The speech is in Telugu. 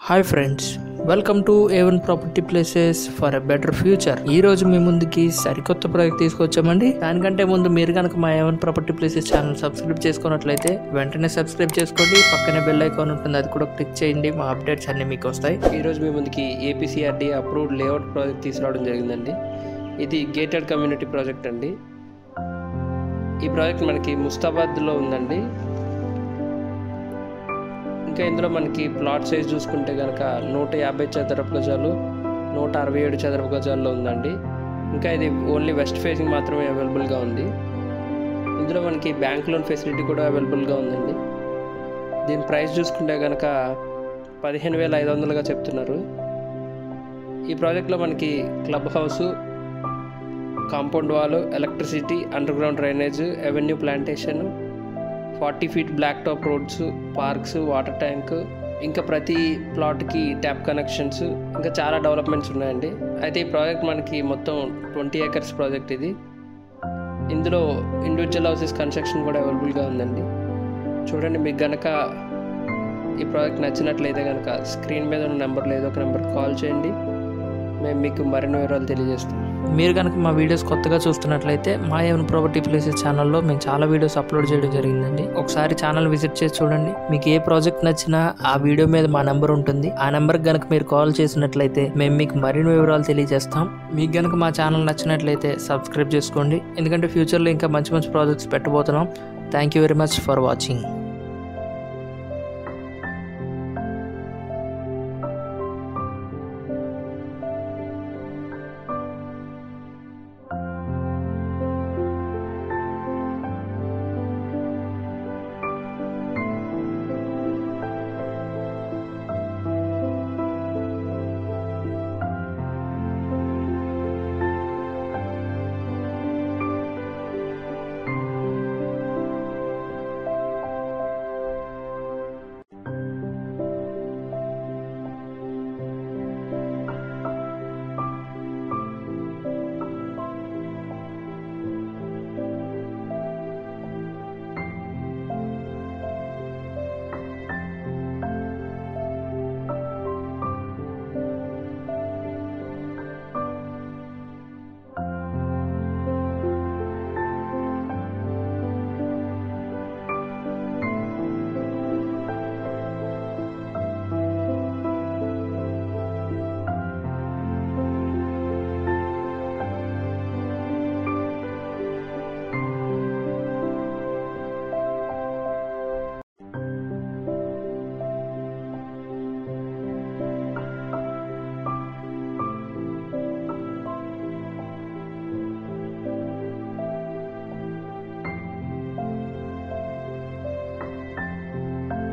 Hi friends, welcome to A1 property places for a better future. ఈ రోజు మీ ముందుకి సరికొత్త ప్రాజెక్ట్ తీసుకొచ్చామండి. దానికంటే ముందు మీరు కనుక మా A1 property places channel subscribe చేసుకున్నట్లయితే వెంటనే సబ్స్క్రైబ్ చేసుకోండి. పక్కనే బెల్ ఐకాన్ ఉంటుంది, అది కూడా క్లిక్ చేయండి. మా అప్డేట్స్ అన్ని మీకు వస్తాయి. ఈ రోజు మీ ముందుకి APCRD అప్రూవ్డ్ లేఅవుట్ ప్రాజెక్ట్ తీసుకురావడం జరిగిందండి. ఇది గేటెడ్ కమ్యూనిటీ ప్రాజెక్ట్ అండి. ఈ ప్రాజెక్ట్ మనకి ముస్తాబాద్లో ఉందండి. ఇంకా ఇందులో మనకి ప్లాట్ సైజ్ చూసుకుంటే కనుక 150 చదరపు గజాలు, 167 చదరపు గజాల్లో ఉందండి. ఇంకా ఇది ఓన్లీ వెస్ట్ ఫేసింగ్ మాత్రమే అవైలబుల్గా ఉంది. ఇందులో మనకి బ్యాంక్ లోన్ ఫెసిలిటీ కూడా అవైలబుల్గా ఉందండి. దీని ప్రైస్ చూసుకుంటే కనుక 15,500గా చెప్తున్నారు. ఈ ప్రాజెక్ట్లో మనకి club house, compound wall, electricity, underground drainage, avenue plantation, 40 feet black top roads, parks, water tank, ఇంకా ప్రతి ప్లాట్కి ట్యాప్ కనెక్షన్స్, ఇంకా చాలా డెవలప్మెంట్స్ ఉన్నాయండి. అయితే ఈ ప్రాజెక్ట్ మనకి మొత్తం 20 acres ప్రాజెక్ట్ ఇది. ఇందులో ఇండివిజువల్ హౌసెస్ కన్స్ట్రక్షన్ కూడా అవైలబుల్గా ఉందండి. చూడండి, మీకు కనుక ఈ ప్రాజెక్ట్ నచ్చినట్లయితే కనుక స్క్రీన్ మీద ఉన్న నెంబర్లో ఏదో ఒక నెంబర్కి కాల్ చేయండి. మేము మీకు మరిన్ని వివరాలు తెలియజేస్తాం. మీరు కనుక మా వీడియోస్ కొత్తగా చూస్తున్నట్లయితే మా A1 ప్రాపర్టీ ప్లేసెస్ ఛానల్లో మేము చాలా వీడియోస్ అప్లోడ్ చేయడం జరిగిందండి. ఒకసారి ఛానల్ విజిట్ చేసి చూడండి. మీకు ఏ ప్రాజెక్ట్ నచ్చినా ఆ వీడియో మీద మా నెంబర్ ఉంటుంది. ఆ నెంబర్కి కనుక మీరు కాల్ చేసినట్లయితే మేము మీకు మరిన్ని వివరాలు తెలియజేస్తాం. మీకు కనుక మా ఛానల్ నచ్చినట్లయితే సబ్స్క్రైబ్ చేసుకోండి, ఎందుకంటే ఫ్యూచర్లో ఇంకా మంచి మంచి ప్రాజెక్ట్స్ పెట్టబోతున్నాం. Thank you very much for watching.